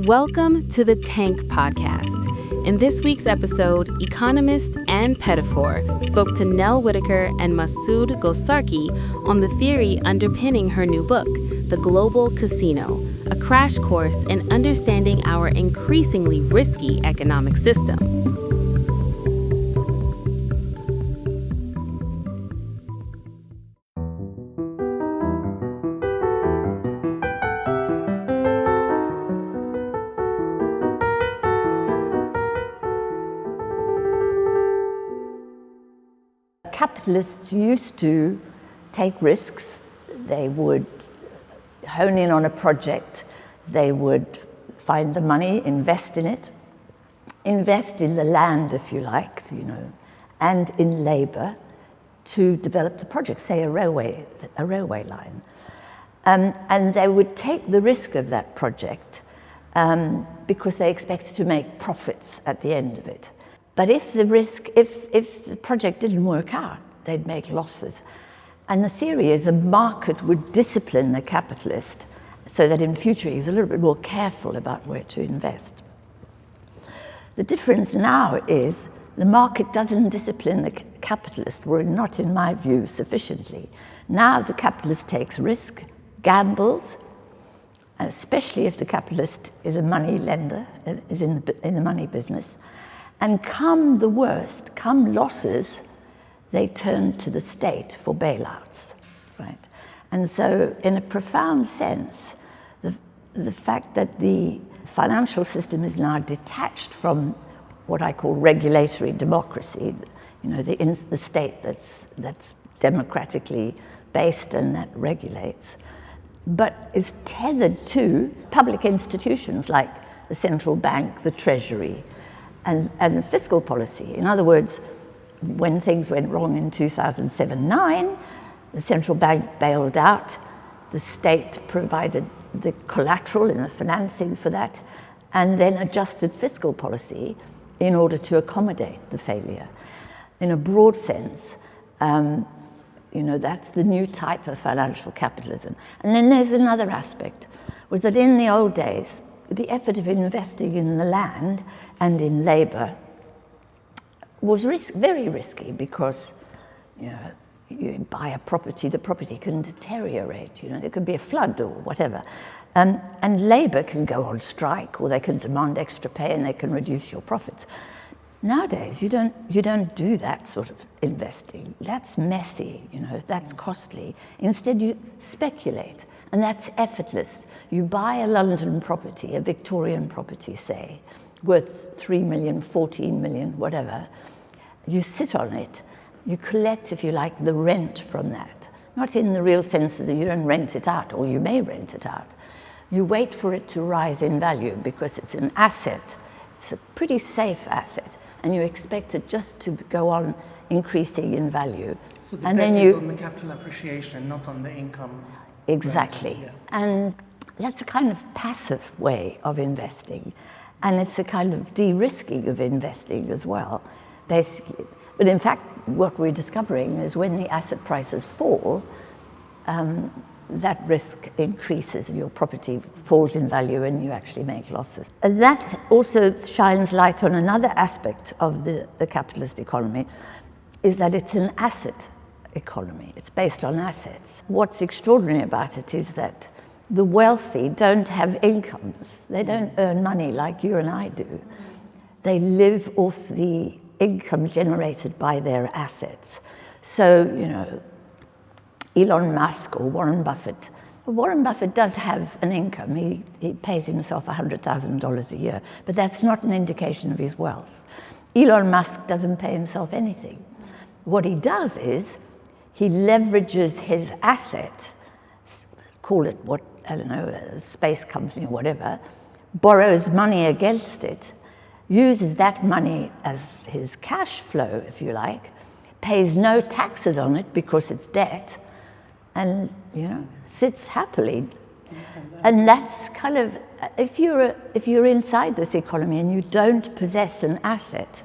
Welcome to the Tank Podcast. In this week's episode, economist Ann Pettifor spoke to Nell Whitaker and Masoud Gosarki on the theory underpinning her new book, The Global Casino, a crash course in understanding our increasingly risky economic system. Capitalists used to take risks. They would hone in on a project, they would find the money, invest in it, invest in the land, if you like, and in labor to develop the project, say a railway line. And they would take the risk of that project because they expected to make profits at the end of it. But if the project didn't work out, they'd make losses. And the theory is the market would discipline the capitalist so that in future he's a little bit more careful about where to invest. The difference now is the market doesn't discipline the capitalist, or not in my view sufficiently. Now the capitalist takes risk, gambles, and especially if the capitalist is a money lender, is in the money business. And come the worst, come losses, they turn to the state for bailouts, right? And so in a profound sense, the fact that the financial system is now detached from what I call regulatory democracy, the state that's democratically based and that regulates, but is tethered to public institutions like the central bank, the treasury, and fiscal policy. In other words, when things went wrong in 2007-9, the central bank bailed out, the state provided the collateral and the financing for that, and then adjusted fiscal policy in order to accommodate the failure. In a broad sense, that's the new type of financial capitalism. And then there's another aspect, was that in the old days, the effort of investing in the land and in labor was very risky because you buy a property, the property can deteriorate, there could be a flood or whatever. And labor can go on strike, or they can demand extra pay and they can reduce your profits. Nowadays, you don't do that sort of investing. That's messy, that's costly. Instead, you speculate, and that's effortless. You buy a London property, a Victorian property, say, worth 3 million, 14 million, whatever. You sit on it, you collect, if you like, the rent from that. Not in the real sense that you don't rent it out, or you may rent it out. You wait for it to rise in value because it's an asset. It's a pretty safe asset, and you expect it just to go on increasing in value. So the bet is on the capital appreciation, not on the income. Exactly. Yeah. And that's a kind of passive way of investing. And it's a kind of de-risking of investing as well, basically. But in fact, what we're discovering is when the asset prices fall, that risk increases, your property falls in value and you actually make losses. And that also shines light on another aspect of the capitalist economy, is that it's an asset economy. It's based on assets. What's extraordinary about it is that the wealthy don't have incomes. They don't earn money like you and I do. They live off the income generated by their assets. So, Elon Musk or Warren Buffett. Warren Buffett does have an income. He pays himself $100,000 a year, but that's not an indication of his wealth. Elon Musk doesn't pay himself anything. What he does is he leverages his asset, call it a space company or whatever, borrows money against it, uses that money as his cash flow, if you like, pays no taxes on it because it's debt, and sits happily. And that's kind of, if you're inside this economy and you don't possess an asset,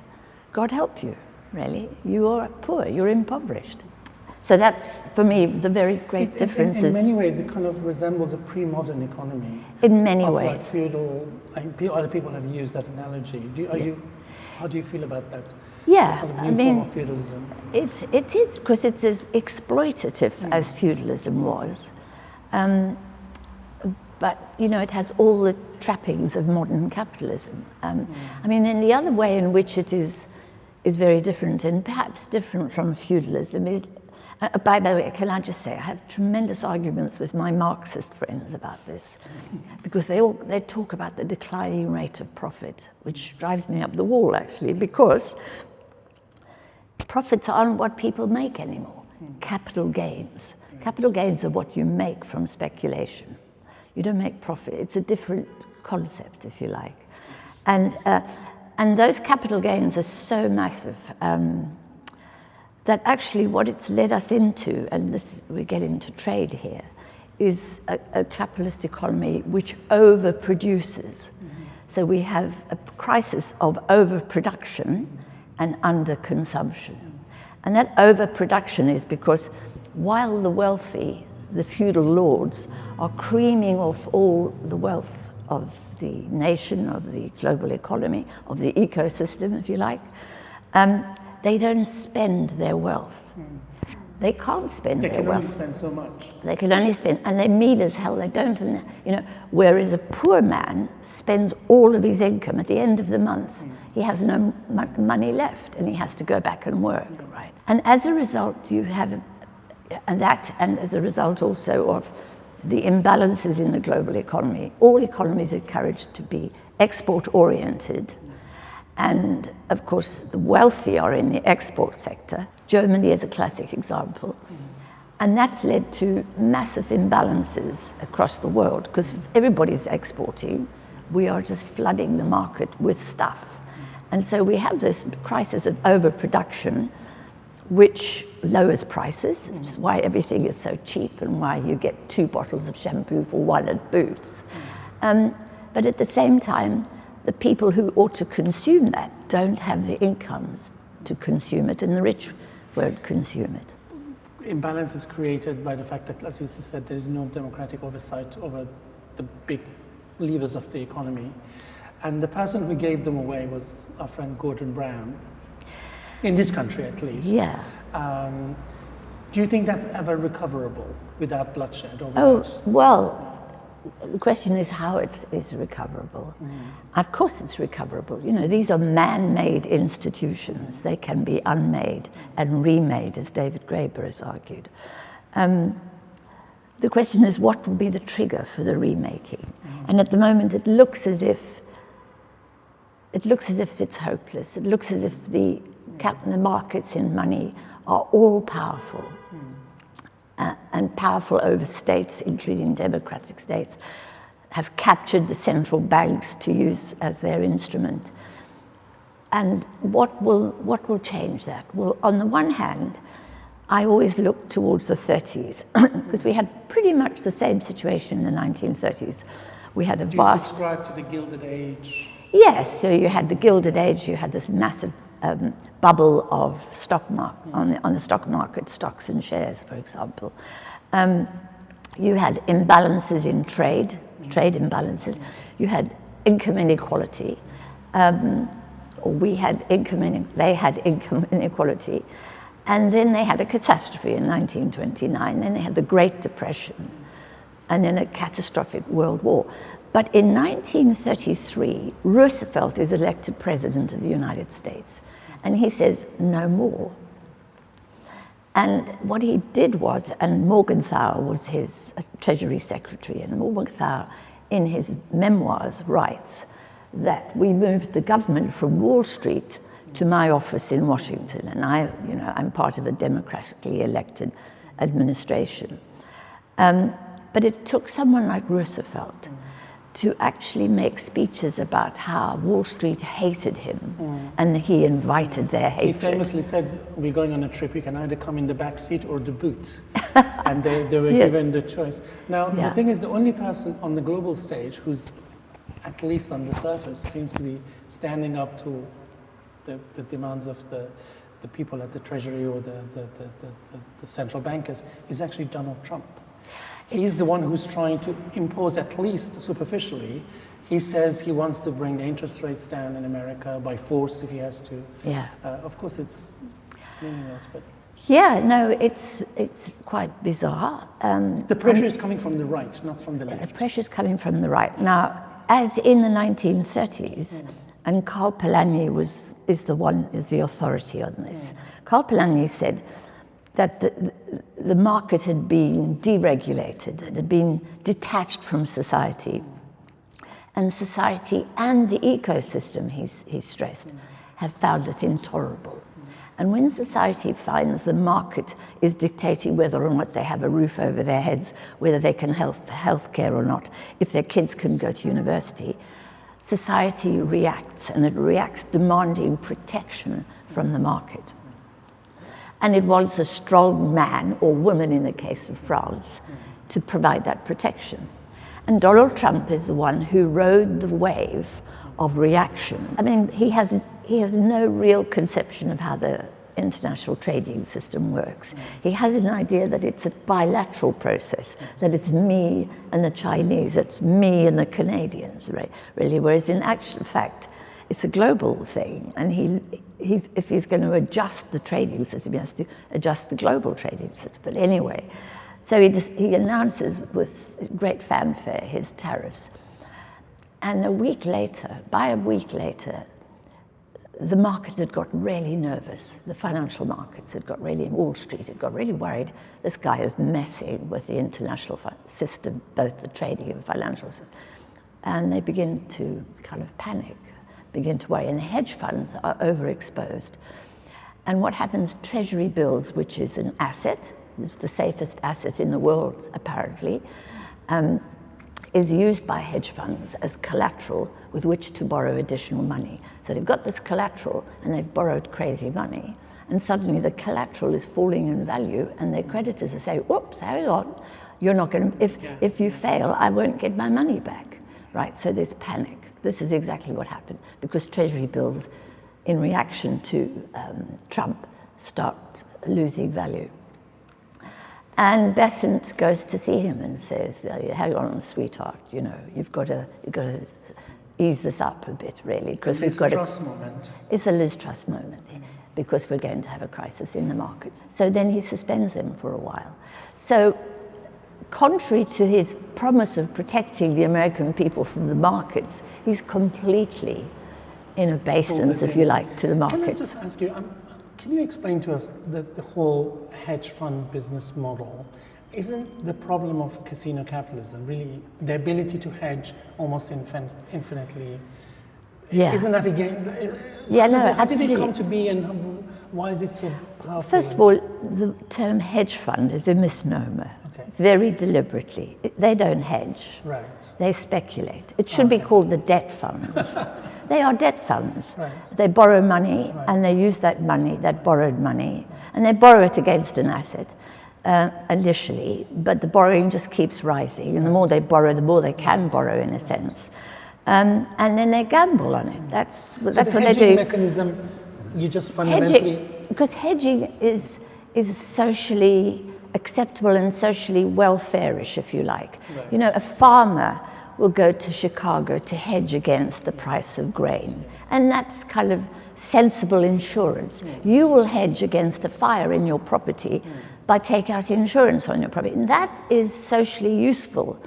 God help you, really. You are poor, you're impoverished. So that's, for me, the very great difference. In many ways, it kind of resembles a pre-modern economy. In many of ways. Like feudal, other people have used that analogy. How do you feel about that? Yeah, Kind of new form of feudalism. It is, because it's as exploitative as feudalism was. But, it has all the trappings of modern capitalism. I mean, and the other way in which it is very different, and perhaps different from feudalism, is, by the way, can I just say, I have tremendous arguments with my Marxist friends about this, because they talk about the declining rate of profit, which drives me up the wall, actually, because profits aren't what people make anymore. Capital gains. Capital gains are what you make from speculation. You don't make profit. It's a different concept, if you like. And those capital gains are so massive that actually what it's led us into, and we get into trade here, is a capitalist economy which overproduces. So we have a crisis of overproduction and underconsumption. And that overproduction is because while the wealthy, the feudal lords, are creaming off all the wealth of the nation, of the global economy, of the ecosystem, if you like, they don't spend their wealth. They can't spend their wealth. They can only spend so much. They can only spend, and they're mean as hell. They don't, whereas a poor man spends all of his income at the end of the month. He has no money left, and he has to go back and work, right? And as a result, you have, and as a result also of the imbalances in the global economy. All economies are encouraged to be export-oriented. And of course, the wealthy are in the export sector. Germany is a classic example. And that's led to massive imbalances across the world, because everybody's exporting. We are just flooding the market with stuff. And so we have this crisis of overproduction, which lowers prices, which is why everything is so cheap and why you get 2 bottles of shampoo for 1 at Boots. But at the same time, the people who ought to consume that don't have the incomes to consume it, and the rich won't consume it. Imbalance is created by the fact that, as you said, there is no democratic oversight over the big levers of the economy. And the person who gave them away was our friend Gordon Brown, in this country at least. Yeah. Do you think that's ever recoverable without bloodshed? Or without... well, the question is how it is recoverable. Of course it's recoverable. These are man-made institutions. They can be unmade and remade, as David Graeber has argued. The question is, what will be the trigger for the remaking? And at the moment it looks as if it's hopeless. It looks as if the markets in money are all powerful. And powerful over states, including democratic states, have captured the central banks to use as their instrument. And what will change that? Well, on the one hand, I always look towards the 30s, because we had pretty much the same situation in the 1930s. We had a vast... Do you subscribe to the Gilded Age? Yes, so you had the Gilded Age, you had this massive bubble of stock market on the stock market, stocks and shares, for example. You had imbalances in trade imbalances. You had income inequality. They had income inequality. And then they had a catastrophe in 1929. Then they had the Great Depression. And then a catastrophic world war. But in 1933, Roosevelt is elected president of the United States. And he says, no more. And what he did was, and Morgenthau was his Treasury Secretary, and Morgenthau, in his memoirs, writes that we moved the government from Wall Street to my office in Washington, and I'm part of a democratically elected administration. But it took someone like Roosevelt to actually make speeches about how Wall Street hated him, and he invited their hatred. He famously said, we're going on a trip, you can either come in the back seat or the boot. And they were given the choice. Now, the thing is, the only person on the global stage who's, at least on the surface, seems to be standing up to the demands of the the people at the Treasury or the central bankers is actually Donald Trump. He's the one who's trying to impose, at least superficially. He says he wants to bring the interest rates down in America by force if he has to. Yeah. Of course, it's meaningless, but Yeah, no, it's quite bizarre. the pressure is coming from the right, not from the left. The pressure's coming from the right. Now, as in the 1930s, and Karl Polanyi is the authority on this. Karl Polanyi said that the market had been deregulated, it had been detached from society. And society and the ecosystem, he stressed, have found it intolerable. And when society finds the market is dictating whether or not they have a roof over their heads, whether they can have health care or not, if their kids can go to university, society reacts, and it reacts demanding protection from the market. And it wants a strong man or woman, in the case of France, to provide that protection. And Donald Trump is the one who rode the wave of reaction. I mean, he has no real conception of how the international trading system works. He has an idea that it's a bilateral process, that it's me and the Chinese, it's me and the Canadians, right? Really, whereas in actual fact, it's a global thing, and if he's going to adjust the trading system, he has to adjust the global trading system. But anyway, so he announces with great fanfare his tariffs. And by a week later, the markets had got really nervous. The financial markets Wall Street had got really worried. This guy is messing with the international system, both the trading and financial system. And they begin to kind of panic, begin to worry. And the hedge funds are overexposed. And what happens, Treasury bills, which is an asset, is the safest asset in the world, apparently, is used by hedge funds as collateral with which to borrow additional money. So they've got this collateral and they've borrowed crazy money, and suddenly the collateral is falling in value, and their creditors are saying, whoops, hang on, you're not going to, if you fail, I won't get my money back, right? So there's panic. This is exactly what happened, because Treasury bills, in reaction to Trump, start losing value. And Besant goes to see him and says, hang on, sweetheart, you've got to ease this up a bit, really, because we've got It's a Liz Truss moment, because we're going to have a crisis in the markets. So then he suspends them for a while. So contrary to his promise of protecting the American people from the markets, he's completely in obeisance, if you like, to the markets. Can I just ask you, can you explain to us the whole hedge fund business model? Isn't the problem of casino capitalism really the ability to hedge almost infinitely? Yeah. Isn't that again? How did it come to be, and why is it so powerful? First of all, the term hedge fund is a misnomer. Okay. Very deliberately. They don't hedge. Right. They speculate. It should be called the debt funds. They are debt funds. Right. They borrow money, and they use that money, that borrowed money, and they borrow it against an asset initially, but the borrowing just keeps rising, and the more they borrow, the more they can borrow, in a sense. And then they gamble on it. That's what they do. The hedging mechanism, you just fundamentally... Because hedging is socially acceptable and socially welfare-ish, if you like. Right. A farmer will go to Chicago to hedge against the price of grain, and that's kind of sensible insurance. You will hedge against a fire in your property by taking out insurance on your property, and that is socially useful.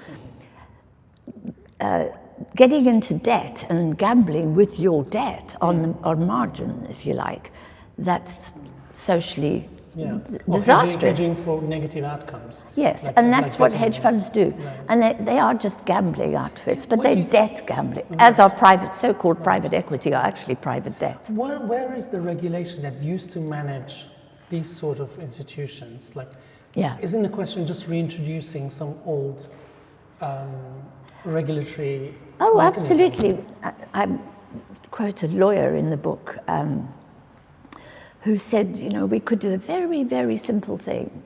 Getting into debt and gambling with your debt on margin, if you like, that's socially disastrous. Hedging for negative outcomes. Yes, and that's what hedge funds do. Right. And they are just gambling outfits, but they're debt gambling, as are so-called private equity are actually private debt. Where is the regulation that used to manage these sort of institutions? Isn't the question just reintroducing some old regulatory mechanism? Absolutely. I quote a lawyer in the book who said, we could do a very, very simple thing.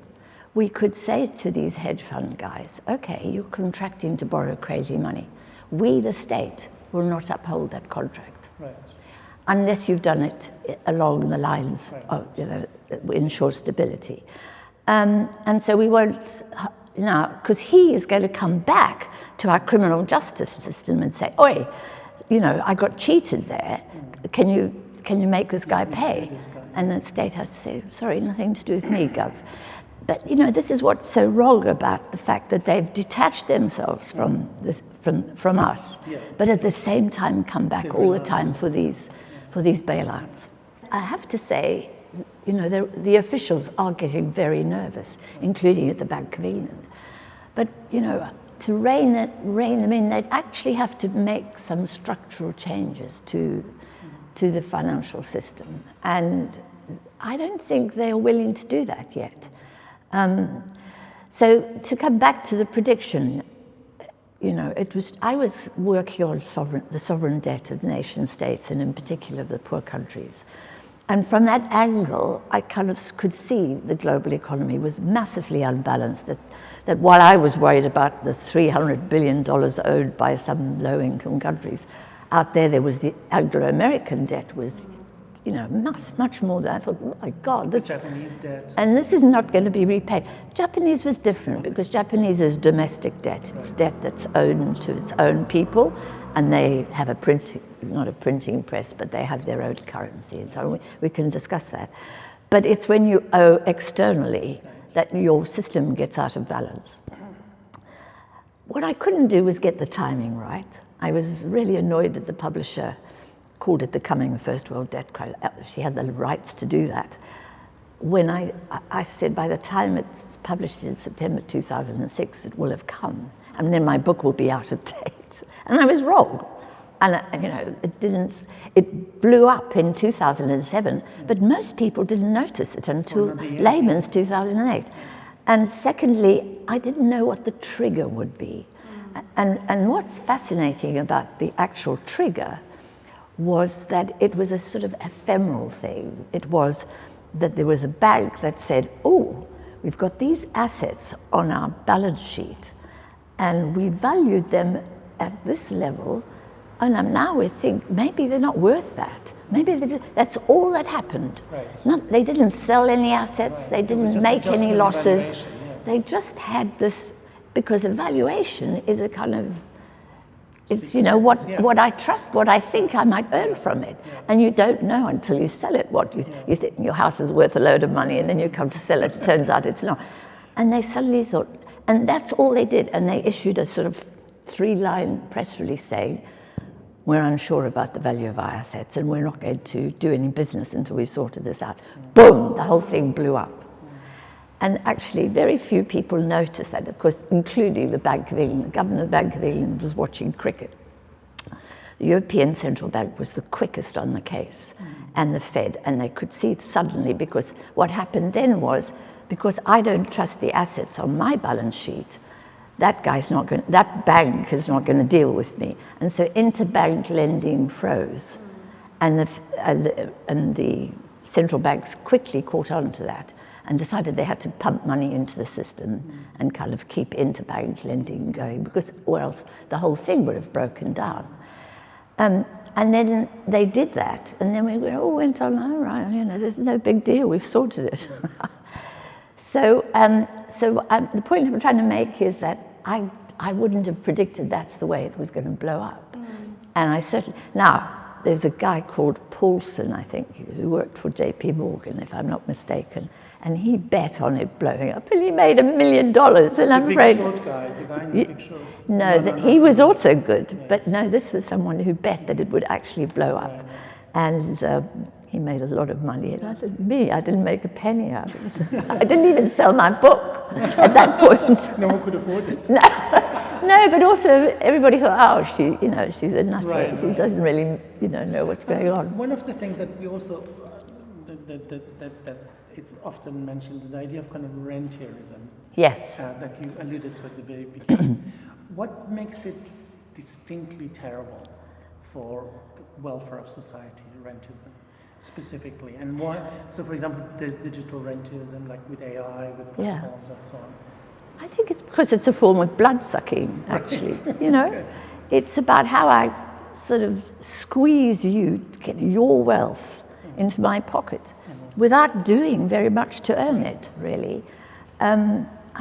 We could say to these hedge fund guys, okay, you're contracting to borrow crazy money. We, the state, will not uphold that contract. Right. unless you've done it along the lines of, that ensure stability. And so we won't now, because he is going to come back to our criminal justice system and say, oi, I got cheated there. Can you make this guy pay? And the state has to say, sorry, nothing to do with me, Gov. But this is what's so wrong about the fact that they've detached themselves from us, but at the same time come back all the time for these bailouts. I have to say, the officials are getting very nervous, including at the Bank of England. But to rein them in, they'd actually have to make some structural changes to the financial system, and I don't think they are willing to do that yet. So to come back to the prediction, I was working on the sovereign debt of nation states, and in particular of the poor countries. And from that angle, I kind of could see the global economy was massively unbalanced, that while I was worried about the $300 billion owed by some low-income countries, out there was the Anglo-American debt was, much more than I thought, oh my God. The Japanese debt. And this is not going to be repaid. Japanese was different because Japanese is domestic debt. It's debt that's owed to its own people, and they have not a printing press, but they have their own currency, and so on. We can discuss that. But it's when you owe externally that your system gets out of balance. What I couldn't do was get the timing right. I was really annoyed that the publisher called it the coming of first world debt crisis. She had the rights to do that. When I said by the time it's published in September 2006, it will have come, and then my book will be out of date. And I was wrong. And it blew up in 2007, but most people didn't notice it until Lehman's 2008. And secondly, I didn't know what the trigger would be. And what's fascinating about the actual trigger was that it was a sort of ephemeral thing. It was that there was a bank that said, oh, we've got these assets on our balance sheet, and we valued them at this level, and now we think maybe they're not worth that. Maybe that's all that happened. Right. They didn't sell any assets, they didn't make any losses. They just had this, because evaluation is a kind of, it's what I trust, what I think I might earn from it. And you don't know until you sell it what you think your house is worth a load of money, and then you come to sell it, it turns out it's not. And they suddenly thought, and that's all they did, and they issued a sort of 3-line press release saying, we're unsure about the value of our assets and we're not going to do any business until we've sorted this out. Boom, the whole thing blew up. And actually very few people noticed that, of course, including the Bank of England. The governor of the Bank of England was watching cricket. The European Central Bank was the quickest on the case, and the Fed, and they could see it suddenly, because what happened then was, because I don't trust the assets on my balance sheet, that bank is not going to deal with me. And so interbank lending froze, and the central banks quickly caught on to that and decided they had to pump money into the system and kind of keep interbank lending going, because or else the whole thing would have broken down. And then they did that, and then we all went on, all right, there's no big deal, we've sorted it. So the point I'm trying to make is that I wouldn't have predicted that's the way it was going to blow up. And I certainly, now, there's a guy called Paulson, I think, who worked for JP Morgan, if I'm not mistaken, and he bet on it blowing up, and he made $1 million, and I'm afraid... The big short guy, the guy in the big short. No, he was also good, but no, this was someone who bet that it would actually blow up. And he made a lot of money, and I thought, I didn't make a penny out of it. I didn't even sell my book at that point. No one could afford it. No, but also everybody thought, oh, she's a nutter. She doesn't really, know what's going on. One of the things that we also, that it's often mentioned, the idea of kind of rentierism. Yes. That you alluded to at the very beginning. What makes it distinctly terrible for the welfare of society, rentism, specifically? And why? So, for example, there's digital rentism, like with AI, with platforms and so on. I think it's because it's a form of blood sucking, actually. Okay. It's about how I sort of squeeze you to get your wealth into my pocket without doing very much to earn it, really. I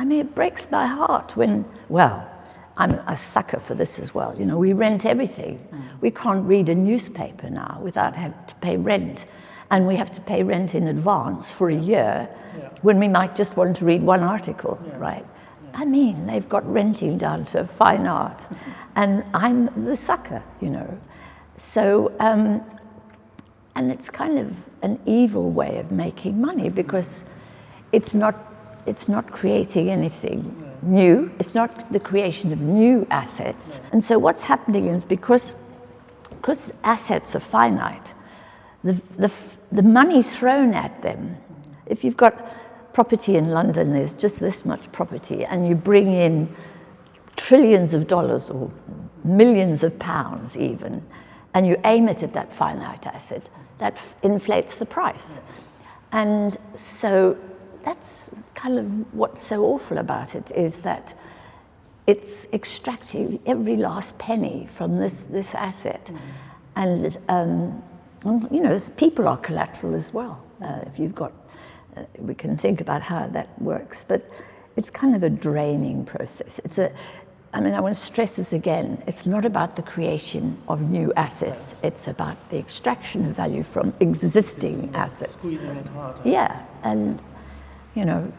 mean, it breaks my heart when, well, I'm a sucker for this as well. You know, we rent everything. We can't read a newspaper now without having to pay rent. And we have to pay rent in advance for a year when we might just want to read one article, right? I mean, they've got renting down to fine art. And I'm the sucker, you know. So, and it's kind of an evil way of making money because it's not creating anything new. It's not the creation of new assets. And so what's happening is because assets are finite, the money thrown at them, if you've got property in London, there's just this much property, and you bring in trillions of dollars or millions of pounds even, and you aim it at that finite asset, that inflates the price. And so that's kind of what's so awful about it, is that it's extracting every last penny from this asset. And you know, people are collateral as well. If you've got, we can think about how that works, but it's kind of a draining process. I mean, I want to stress this again. It's not about the creation of new assets. It's about the extraction of value from existing assets. Squeezing it harder. Yeah, and you know,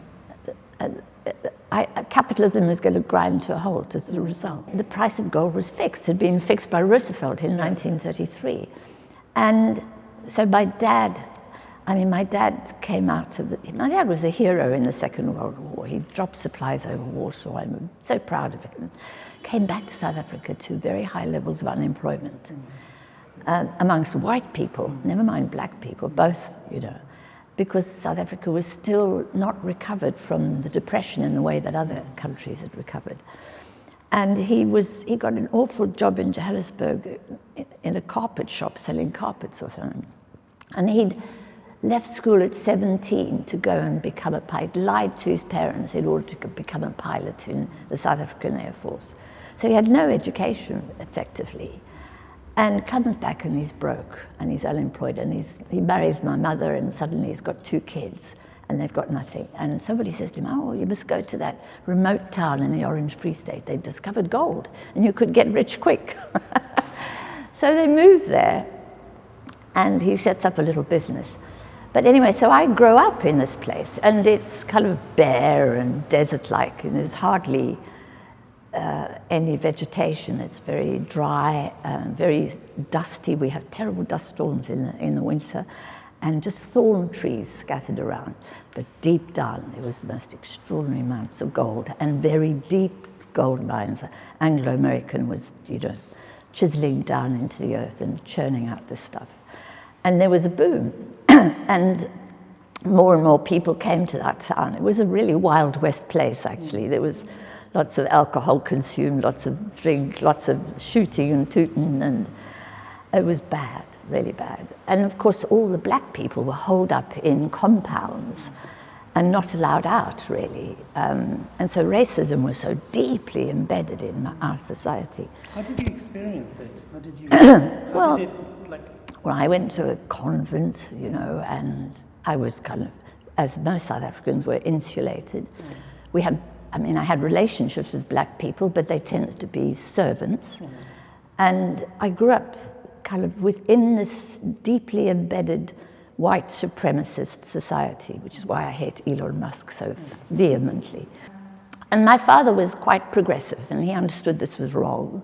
capitalism is going to grind to a halt as a result. The price of gold was fixed. It had been fixed by Roosevelt in 1933. And so my dad came out of my dad was a hero in the Second World War. He dropped supplies over Warsaw. I'm so proud of him. Came back to South Africa to very high levels of unemployment amongst white people, never mind black people, both, you know, because South Africa was still not recovered from the Depression in the way that other countries had recovered. And he got an awful job in Johannesburg in a carpet shop selling carpets or something. And he'd left school at 17 to go and become a pilot, lied to his parents in order to become a pilot in the South African Air Force. So he had no education, effectively. And comes back and he's broke and he's unemployed, and he marries my mother, and suddenly he's got 2 kids and they've got nothing. And somebody says to him, oh, you must go to that remote town in the Orange Free State. They've discovered gold and you could get rich quick. So they move there and he sets up a little business. But anyway, so I grow up in this place, and it's kind of bare and desert-like, and there's hardly any vegetation. It's very dry, very dusty. We have terrible dust storms in the winter, and just thorn trees scattered around. But deep down, there was the most extraordinary amounts of gold, and very deep gold mines. Anglo-American was, you know, chiseling down into the earth and churning out this stuff. And there was a boom, and more people came to that town. It was a really Wild West place, actually. There was lots of alcohol consumed, lots of drink, lots of shooting and tooting, and it was bad, really bad. And of course, all the black people were holed up in compounds and not allowed out, really. And so racism was so deeply embedded in our society. How did you experience it? How did you? Well, I went to a convent, you know, and I was kind of, as most South Africans were, insulated. I had relationships with black people, but they tended to be servants. And I grew up kind of within this deeply embedded white supremacist society, which is why I hate Elon Musk so vehemently. And my father was quite progressive, and he understood this was wrong.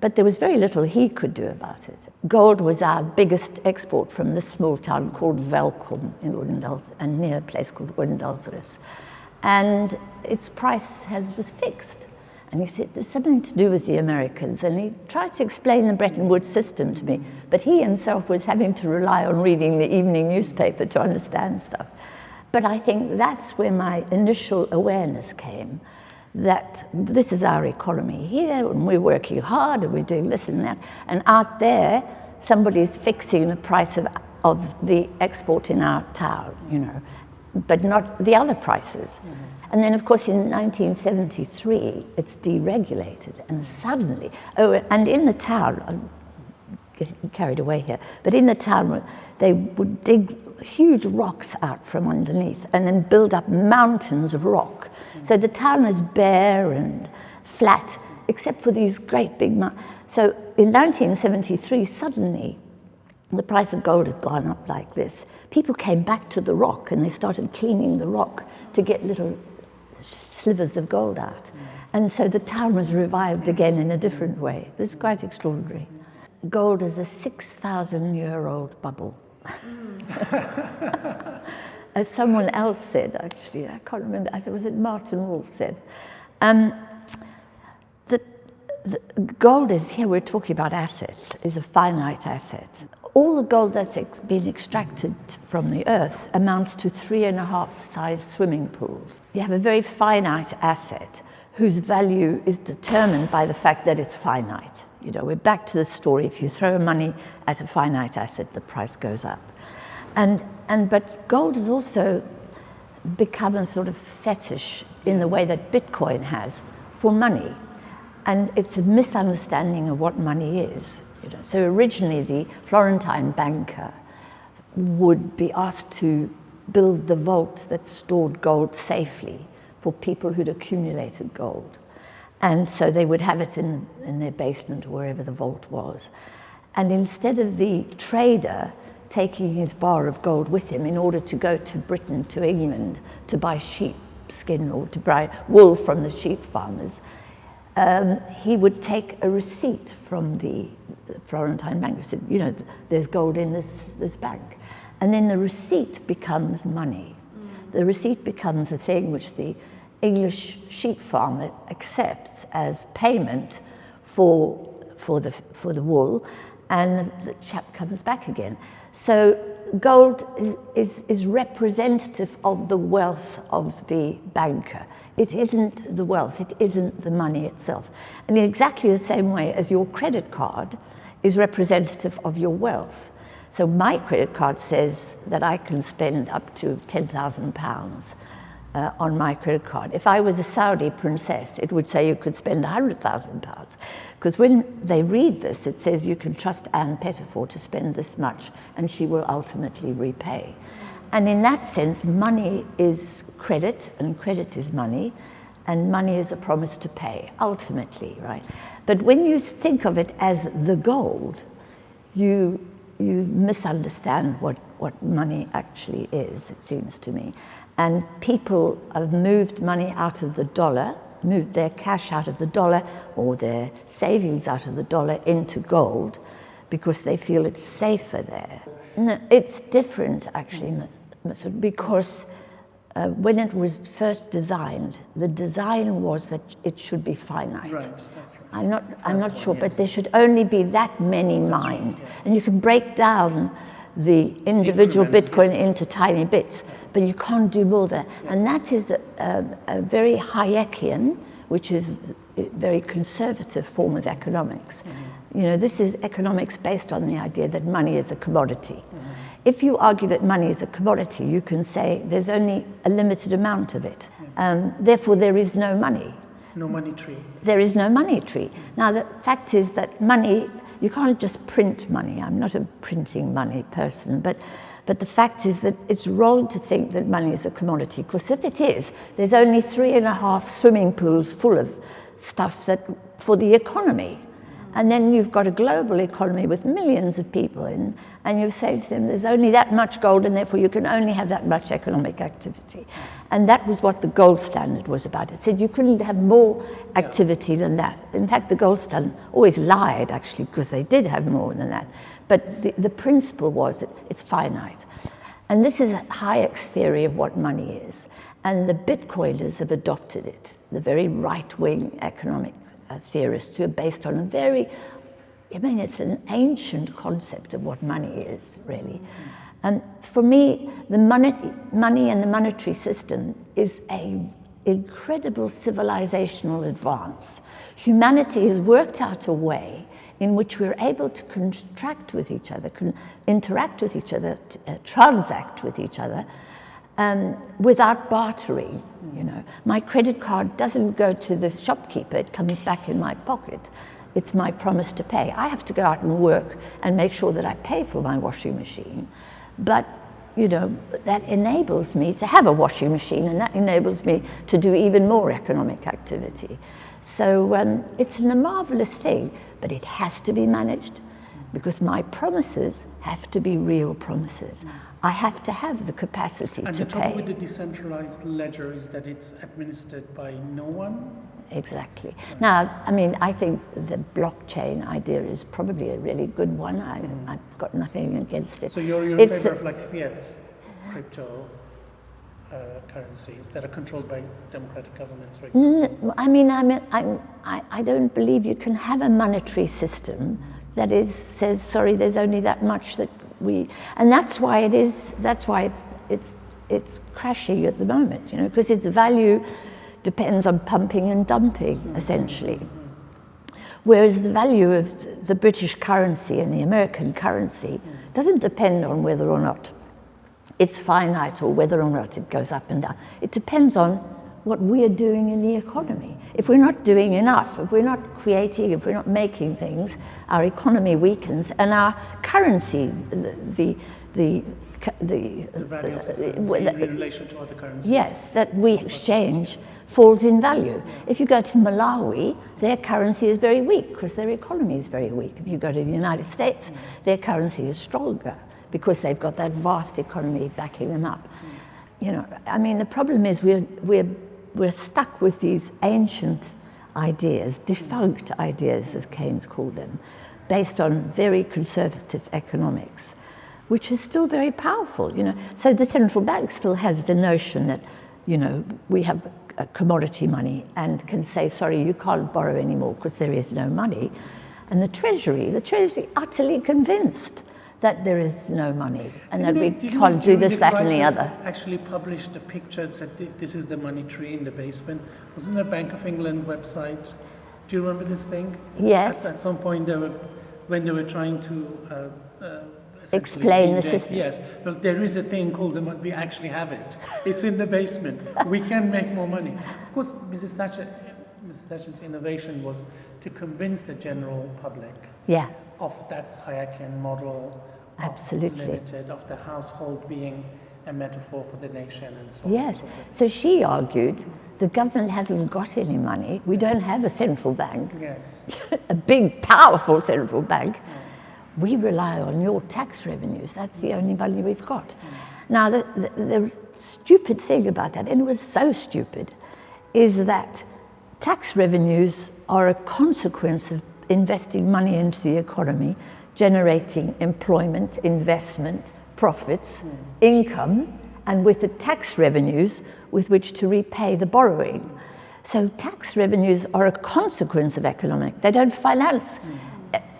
But there was very little he could do about it. Gold was our biggest export from this small town called Welkom in Odendaal, and near a place called Odendaaldres. And its price was fixed. And he said, there's something to do with the Americans. And he tried to explain the Bretton Woods system to me, but he himself was having to rely on reading the evening newspaper to understand stuff. But I think that's where my initial awareness came, that this is our economy here, and we're working hard, and we're doing this and that, and out there, somebody's fixing the price of the export in our town, you know, but not the other prices. And then, of course, in 1973, it's deregulated, and suddenly, and in the town, getting carried away here. But in the town, they would dig huge rocks out from underneath and then build up mountains of rock. So the town is bare and flat, except for these great big mountains. So in 1973, suddenly, the price of gold had gone up like this. People came back to the rock and they started cleaning the rock to get little slivers of gold out. And so the town was revived again in a different way. It was quite extraordinary. Gold is a 6,000-year-old bubble. As someone else said, actually, I can't remember, I think it was Martin Wolf said. The gold is, here we're talking about assets, is a finite asset. All the gold that's been extracted from the earth amounts to 3.5 size swimming pools. You have a very finite asset whose value is determined by the fact that it's finite. You know, we're back to the story, if you throw money at a finite asset, the price goes up. But gold has also become a sort of fetish in the way that Bitcoin has for money. And it's a misunderstanding of what money is. You know. So originally the Florentine banker would be asked to build the vault that stored gold safely for people who'd accumulated gold. And so they would have it in their basement or wherever the vault was. And instead of the trader taking his bar of gold with him in order to go to Britain, to England, to buy sheepskin or to buy wool from the sheep farmers, he would take a receipt from the Florentine bank. He said, you know, there's gold in this bank. And then the receipt becomes money. The receipt becomes a thing which the English sheep farmer accepts as payment for the wool, and the chap comes back again. So gold is representative of the wealth of the banker. It isn't the wealth, it isn't the money itself. And in exactly the same way as your credit card is representative of your wealth. So my credit card says that I can spend up to £10,000 on my credit card. If I was a Saudi princess, it would say you could spend £100,000. Because when they read this, it says you can trust Ann Pettifor to spend this much and she will ultimately repay. And in that sense, money is credit and credit is money, and money is a promise to pay, ultimately, right? But when you think of it as the gold, you misunderstand what money actually is, it seems to me. And people have moved money out of the dollar, moved their cash out of the dollar or their savings out of the dollar into gold because they feel it's safer there. No, it's different, actually, because when it was first designed, the design was that it should be finite. Right. I'm not sure, but there should only be that many mined. And you can break down the individual Bitcoin into tiny bits, but you can't do more than that. And that is a very Hayekian, which is a very conservative form of economics. You know, this is economics based on the idea that money is a commodity. If you argue that money is a commodity, you can say there's only a limited amount of it. Therefore, there is no money. No money tree. There is no money tree. Now, the fact is that money, you can't just print money. I'm not a printing money person, but the fact is that it's wrong to think that money is a commodity, because if it is, there's only 3.5 swimming pools full of stuff that for the economy. And then you've got a global economy with millions of people in, and you say to them, there's only that much gold, and therefore you can only have that much economic activity. And that was what the gold standard was about. It said you couldn't have more activity than that. In fact, the gold standard always lied, actually, because they did have more than that. But the principle was that it's finite. And this is Hayek's theory of what money is. And the Bitcoiners have adopted it, the very right-wing economic theorists who are based on a very, it's an ancient concept of what money is, really. And for me, the money and the monetary system is an incredible civilizational advance. Humanity has worked out a way in which we're able to contract with each other, interact with each other, transact with each other, without bartering. You know, my credit card doesn't go to the shopkeeper; it comes back in my pocket. It's my promise to pay. I have to go out and work and make sure that I pay for my washing machine. But, you know, that enables me to have a washing machine, and that enables me to do even more economic activity. So it's a marvelous thing, but it has to be managed, because my promises have to be real promises. I have to have the capacity and to the trouble pay. with the decentralized ledger is that it's administered by no one. Exactly. Now, I mean, I think the blockchain idea is probably a really good one. I've got nothing against it. So you're in favor of like fiat crypto currencies that are controlled by democratic governments, for example? I don't believe you can have a monetary system that says, sorry, there's only that much that we, and that's why it's crashing at the moment, you know, because its value depends on pumping and dumping, essentially. Whereas the value of the British currency and the American currency doesn't depend on whether or not it's finite or whether or not it goes up and down. It depends on what we are doing in the economy. If we're not doing enough, if we're not creating, if we're not making things, our economy weakens, and our currency, the The value of the currency in relation to other currencies. Yes, that we exchange falls in value. If you go to Malawi, their currency is very weak because their economy is very weak. If you go to the United States, their currency is stronger because they've got that vast economy backing them up. You know, I mean, the problem is we're stuck with these ancient ideas, defunct ideas, as Keynes called them, based on very conservative economics, which is still very powerful, you know. So the central bank still has the notion that, you know, we have a commodity money and can say, sorry, you can't borrow anymore because there is no money. And the Treasury is utterly convinced that there is no money and that we can't do this, that and the other. Actually published a picture that said this is the money tree in the basement. Wasn't there a Bank of England website? Do you remember this thing? Yes. At some point, when they were trying to explain the system. Yes, well, there is a thing called we actually have it. It's in the basement. We can make more money. Of course, Mrs. Thatcher's innovation was to convince the general public of that Hayekian model. Absolutely. Of the household being a metaphor for the nation and so on. Yes, so she argued the government hasn't got any money. We don't have a central bank. Yes. A big, powerful central bank. We rely on your tax revenues. That's the only money we've got. Now, the stupid thing about that, and it was so stupid, is that tax revenues are a consequence of investing money into the economy, generating employment, investment, profits, income, and with the tax revenues with which to repay the borrowing. So tax revenues are a consequence of economic. They don't finance.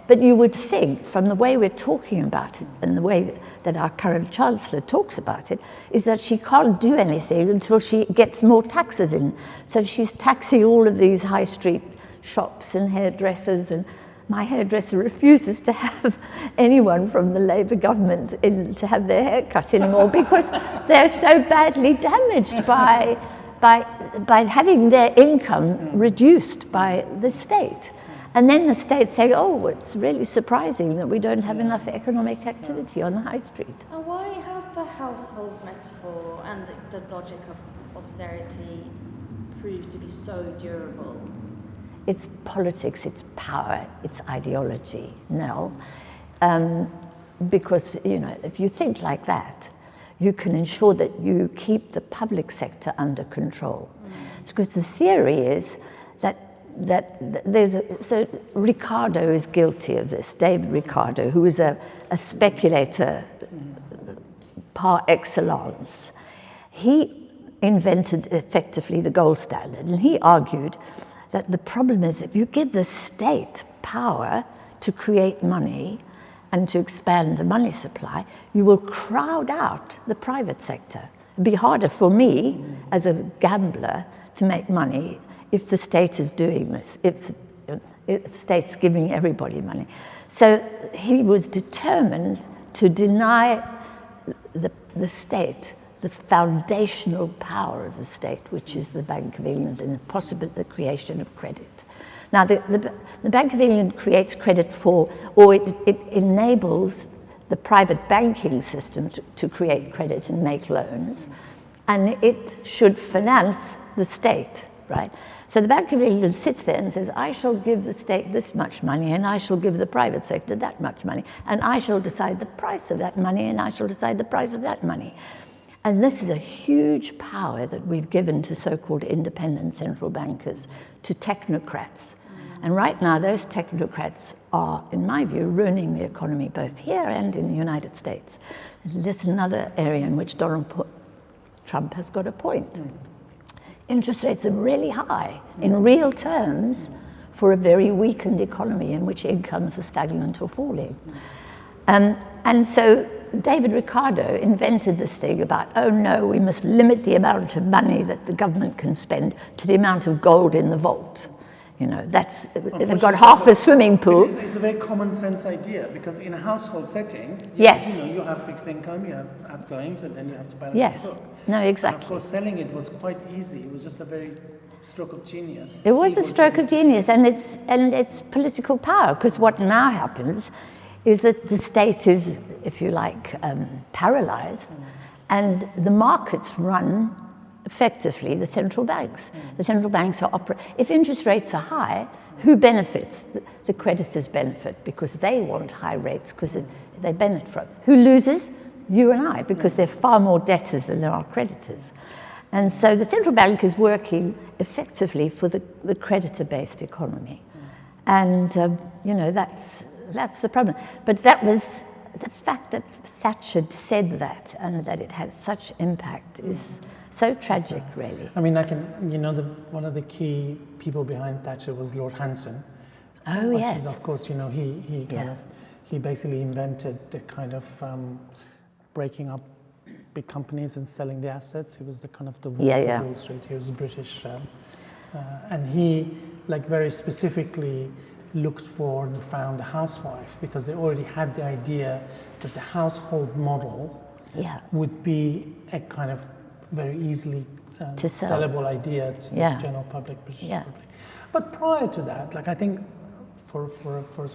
But you would think, from the way we're talking about it and the way that our current Chancellor talks about it, is that she can't do anything until she gets more taxes in. So she's taxing all of these high street shops and hairdressers, and my hairdresser refuses to have anyone from the Labour government in to have their hair cut anymore because they're so badly damaged by having their income reduced by the state. And then the state say, oh, it's really surprising that we don't have enough economic activity on the high street. And why has the household metaphor and the logic of austerity proved to be so durable? It's politics, it's power, it's ideology, Nell. Because, you know, if you think like that, you can ensure that you keep the public sector under control. It's because the theory is that so Ricardo is guilty of this, David Ricardo, who was a speculator par excellence. He invented effectively the gold standard, and he argued that the problem is if you give the state power to create money and to expand the money supply, you will crowd out the private sector. It'd be harder for me as a gambler to make money if the state is doing this, if the state's giving everybody money. So he was determined to deny the state the foundational power of the state, which is the Bank of England and the creation of credit. Now, the Bank of England creates credit for, or it enables the private banking system to create credit and make loans, and it should finance the state, right? So the Bank of England sits there and says, I shall give the state this much money, and I shall give the private sector that much money, and I shall decide the price of that money, and I shall decide the price of that money. And this is a huge power that we've given to so-called independent central bankers, to technocrats. And right now, those technocrats are, in my view, ruining the economy both here and in the United States. This is another area in which Donald Trump has got a point. Interest rates are really high in real terms for a very weakened economy in which incomes are stagnant or falling. And so David Ricardo invented this thing about, oh no, we must limit the amount of money that the government can spend to the amount of gold in the vault. You know, they've got half a swimming pool. It's a very common sense idea, because in a household setting, yes, you have fixed income, you have outgoings, and then you have to balance yes. the book. No, exactly. And of course, selling it was quite easy. It was just a very stroke of genius. It was a stroke of genius, and it's political power, because what now happens is that the state is, if you like, paralyzed, and the markets run effectively the central banks. The central banks are if interest rates are high, who benefits? The creditors benefit, because they want high rates, because they benefit from it. Who loses? You and I, because there are far more debtors than there are creditors. And so the central bank is working effectively for the creditor-based economy. And, you know, that's the problem. But that was, the fact that Thatcher said that, and that it had such impact, is so tragic, really. I mean, one of the key people behind Thatcher was Lord Hanson. Oh, yes. Of course, you know, he basically invented the kind of breaking up big companies and selling the assets. He was the kind of the wolf of Wall Street. He was British, and he, like, very specifically looked for and found a housewife, because they already had the idea that the household model would be a kind of very easily sellable idea to the general public, British public. But prior to that, like, I think for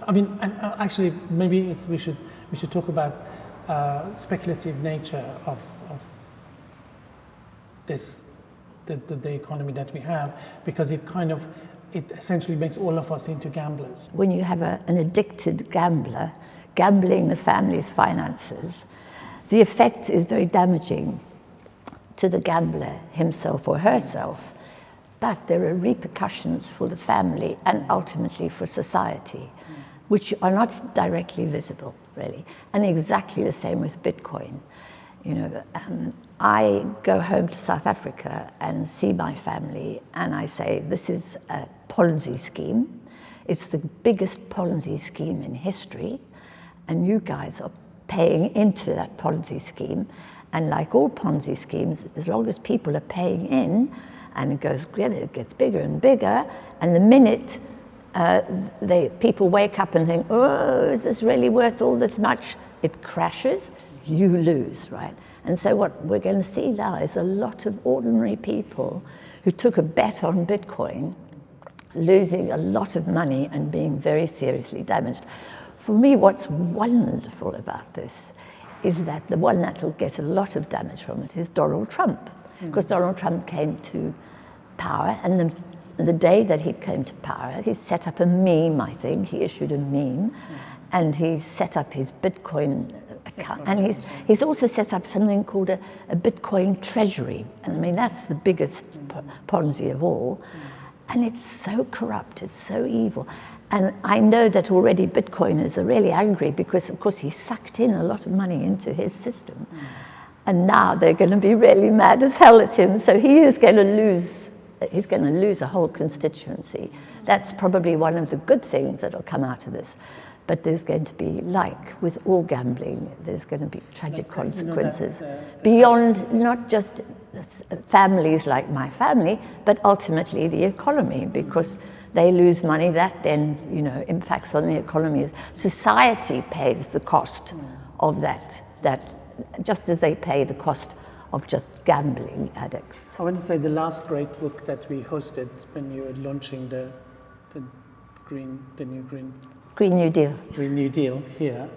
I mean, and actually maybe we should talk about speculative nature of this the economy that we have, because it essentially makes all of us into gamblers. When you have an addicted gambler gambling the family's finances, the effect is very damaging to the gambler himself or herself, but there are repercussions for the family and ultimately for society, which are not directly visible, really. And exactly the same with Bitcoin. You know, I go home to South Africa and see my family, and I say, this is a Ponzi scheme. It's the biggest Ponzi scheme in history, and you guys are paying into that Ponzi scheme. And like all Ponzi schemes, as long as people are paying in, and it gets bigger and bigger, and the minute people wake up and think, oh, is this really worth all this much? It crashes, you lose, right? And so what we're going to see now is a lot of ordinary people who took a bet on Bitcoin, losing a lot of money and being very seriously damaged. For me, what's wonderful about this is that the one that will get a lot of damage from it is Donald Trump. Because Donald Trump came to power, and the day that he came to power, he set up a meme, I think. He issued a meme, and he set up his Bitcoin account. And he's also set up something called a Bitcoin treasury. And I mean, that's the biggest Ponzi of all. And it's so corrupt, it's so evil. And I know that already Bitcoiners are really angry because, of course, he sucked in a lot of money into his system. And now they're going to be really mad as hell at him. So he is going to lose, he's going to lose a whole constituency. That's probably one of the good things that will come out of this. But there's going to be, like with all gambling, there's going to be tragic consequences beyond not just families like my family, but ultimately the economy, because they lose money, that then, you know, impacts on the economy. Society pays the cost of that just as they pay the cost of just gambling addicts. I want to say the last great book that we hosted when you were launching the the new Green New Deal. here,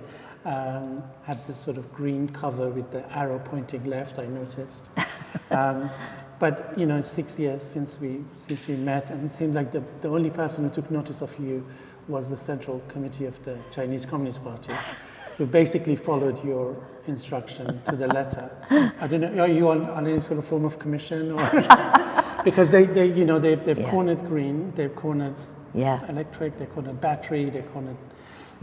had this sort of green cover with the arrow pointing left, I noticed. But it's 6 years since we met, and it seemed like the only person who took notice of you was the Central Committee of the Chinese Communist Party, who basically followed your instruction to the letter. I don't know, are you on any sort of form of commission, or because they've cornered green, they've cornered electric, they cornered battery, they cornered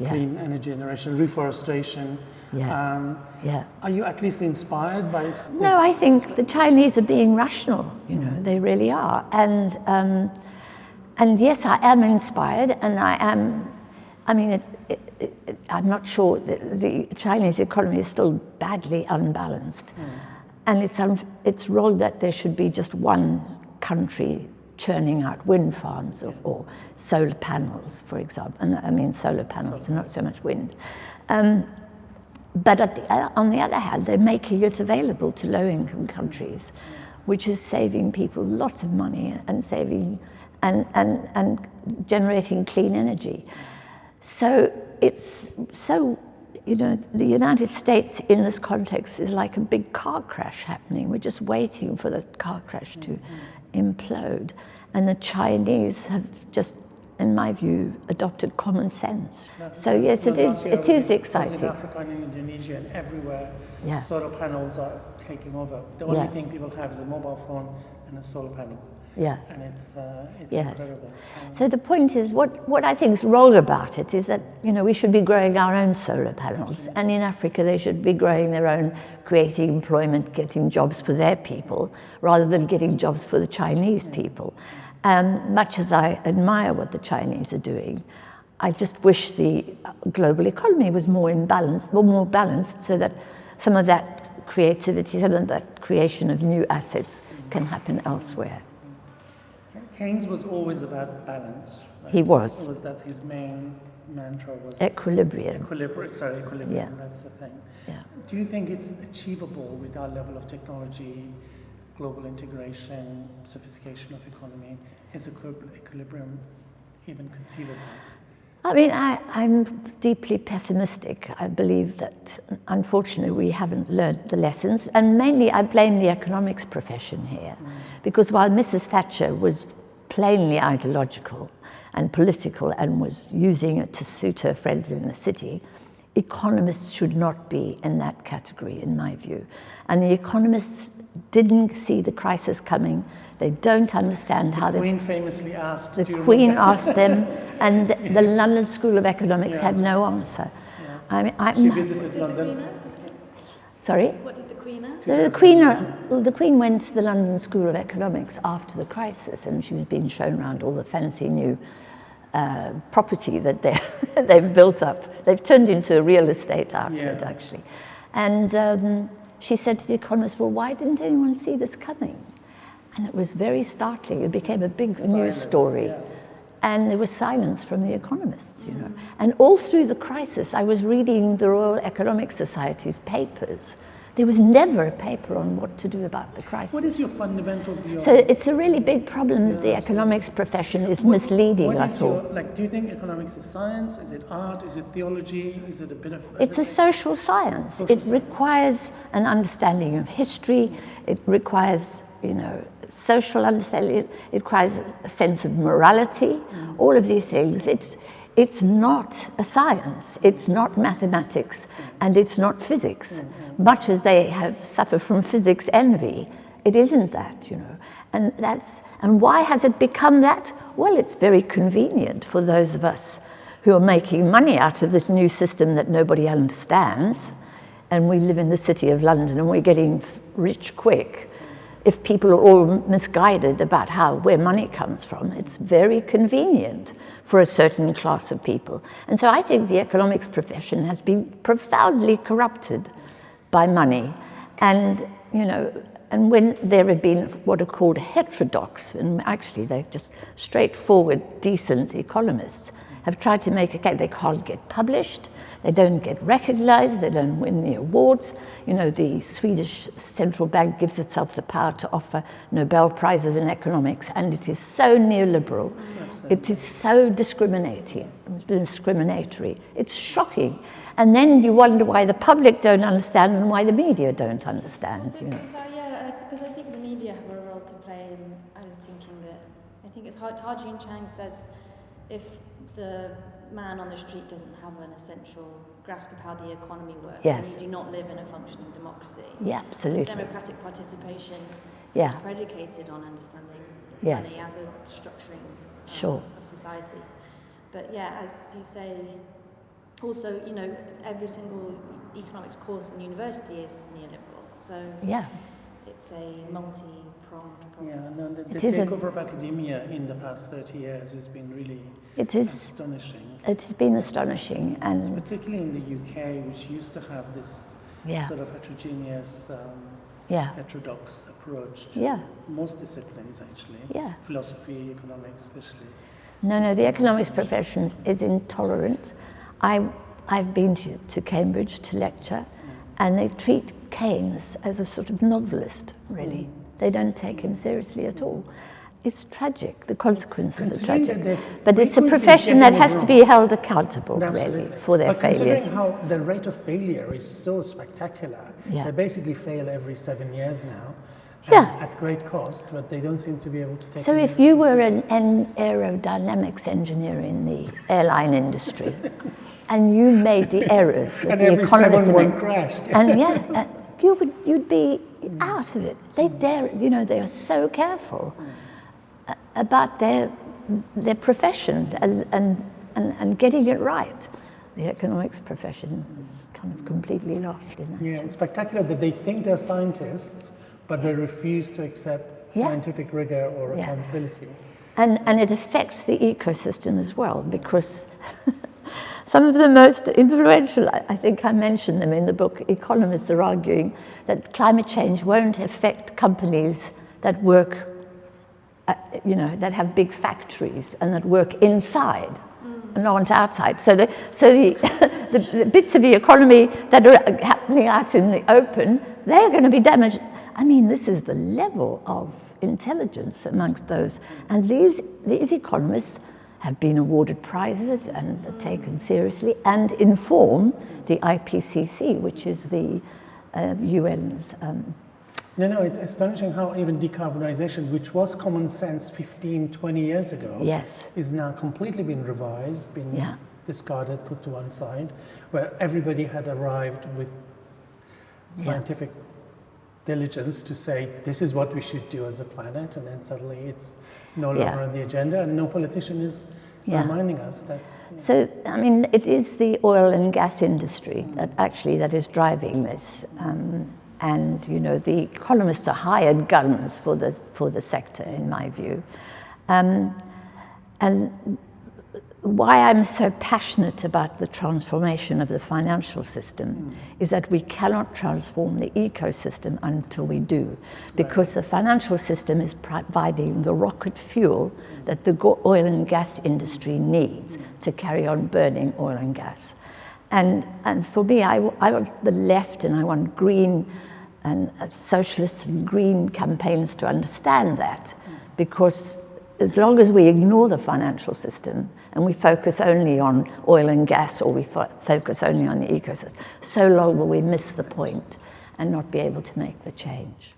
clean energy generation, reforestation. Are you at least inspired by this? No, I think the Chinese are being rational. They really are, and yes, I am inspired, and I'm not sure that the Chinese economy is still badly unbalanced, and it's wrong that there should be just one country churning out wind farms or solar panels, for example. And I mean solar panels, and not so much wind. But on the other hand, they're making it available to low-income countries, which is saving people lots of money and saving and generating clean energy. So the United States in this context is like a big car crash happening. We're just waiting for the car crash to implode. And the Chinese have just, in my view, adopted common sense. So yes, it is exciting. In Africa and in Indonesia and everywhere, solar panels are taking over. The only thing people have is a mobile phone and a solar panel. And it's incredible. So the point is, what I think is wrong about it is that we should be growing our own solar panels, and in Africa they should be growing their own, creating employment, getting jobs for their people, rather than getting jobs for the Chinese people. Much as I admire what the Chinese are doing, I just wish the global economy was more balanced, so that some of that creativity, some of that creation of new assets can happen elsewhere. Keynes was always about balance. Right? He was. Was that his main mantra? Was equilibrium. Equilibrium. Yeah. That's the thing. Yeah. Do you think it's achievable with our level of technology, global integration, sophistication of economy? Is equilibrium even conceivable? I mean, I'm deeply pessimistic. I believe that, unfortunately, we haven't learned the lessons. And mainly, I blame the economics profession here. Because while Mrs. Thatcher was plainly ideological and political and was using it to suit her friends in the city, economists should not be in that category, in my view. And the economists didn't see the crisis coming. They don't understand how the Queen famously asked. The Queen asked them, and the London School of Economics had no answer. She visited London. Sorry? What did the Queen ask? The Queen went to the London School of Economics after the crisis, and she was being shown around all the fancy new property that they've built up. They've turned into a real estate outfit, actually. And she said to the economists, well, why didn't anyone see this coming? And it was very startling. It became a big news story. And there was silence from the economists, And all through the crisis, I was reading the Royal Economic Society's papers. There was never a paper on what to do about the crisis. What is your fundamental view? So it's a really big problem that the economics profession is misleading us all. Do you think economics is science? Is it art? Is it theology? Is it a bit of everything? It's a social science. It requires an understanding of history. It requires, social understanding. It requires a sense of morality. All of these things. It's not a science. It's not mathematics, and it's not physics. Much as they have suffered from physics envy, it isn't that, And why has it become that? Well, it's very convenient for those of us who are making money out of this new system that nobody understands, and we live in the city of London and we're getting rich quick. If people are all misguided about where money comes from, it's very convenient for a certain class of people. And so I think the economics profession has been profoundly corrupted by money. And, and when there have been what are called heterodox, and actually they're just straightforward, decent economists, have tried to make a case. They can't get published, they don't get recognized, they don't win the awards. The Swedish central bank gives itself the power to offer Nobel Prizes in economics, and it is so nearliberal. It is so discriminatory. It's shocking. And then you wonder why the public don't understand and why the media don't understand. Because I think the media have a role to play. And I was thinking that I think it's hard. Jun Chang says if the man on the street doesn't have an essential grasp of how the economy works, Yes. then you do not live in a functioning democracy. Yeah, absolutely. Democratic participation Yeah. is predicated on understanding Yes. money as a structuring Sure. of society. But yeah, as you say, also, every single economics course in university is neoliberal. So Yeah. it's a multi-pronged problem. Yeah, no, the It is a- takeover of academia in the past 30 years has been really It is. astonishing. It has been astonishing, and Particularly in the UK, which used to have this yeah, sort of heterogeneous, yeah, heterodox approach to yeah, most disciplines, actually. yeah. Philosophy, economics, especially. No, the economics profession is intolerant. I've been to Cambridge to lecture, and they treat Keynes as a sort of novelist, really. They don't take him seriously at all. It's tragic, the consequences are Considering tragic. that But it's a frequently profession that getting it has to wrong. be held accountable, Absolutely. really, for their But considering failures. how the rate of failure is so spectacular, Yeah. they basically fail every 7 years now, Yeah. at great cost, but they don't seem to be able to take So any if you were responsibility. an aerodynamics engineer in the airline industry, and you made the errors that And the every economists 7 made, one crashed. and you'd be out of it. They are so careful about their profession and getting it right. The economics profession is kind of completely lost in that Yeah, sense. it's spectacular that they think they're scientists, but they refuse to accept Yeah. scientific rigor or Yeah. accountability. And it affects the ecosystem as well, because some of the most influential, I think I mentioned them in the book, economists are arguing that climate change won't affect companies that work, that have big factories and that work inside and not outside. So the bits of the economy that are happening out in the open, they're going to be damaged. I mean, this is the level of intelligence amongst those. And these economists have been awarded prizes and are taken seriously and inform the IPCC, which is the UN's. No, it's astonishing how even decarbonization, which was common sense 15, 20 years ago, Yes. is now completely been revised, been Yeah. discarded, put to one side, where everybody had arrived with scientific diligence to say, this is what we should do as a planet, and then suddenly it's no longer on the agenda, and no politician is reminding us that. So, I mean, it is the oil and gas industry that is driving this. And the economists are hired guns for the sector, in my view. And why I'm so passionate about the transformation of the financial system is that we cannot transform the ecosystem until we do, because the financial system is providing the rocket fuel that the oil and gas industry needs to carry on burning oil and gas. And for me, I want the left and I want green and socialist and green campaigns to understand that, because as long as we ignore the financial system and we focus only on oil and gas, or we focus only on the ecosystem, so long will we miss the point and not be able to make the change.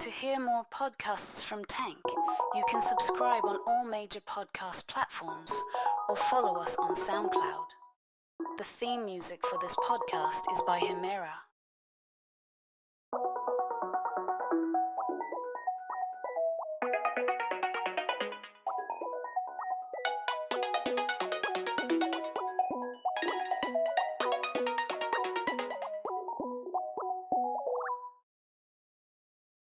To hear more podcasts from Tank, you can subscribe on all major podcast platforms or follow us on SoundCloud. The theme music for this podcast is by Himera.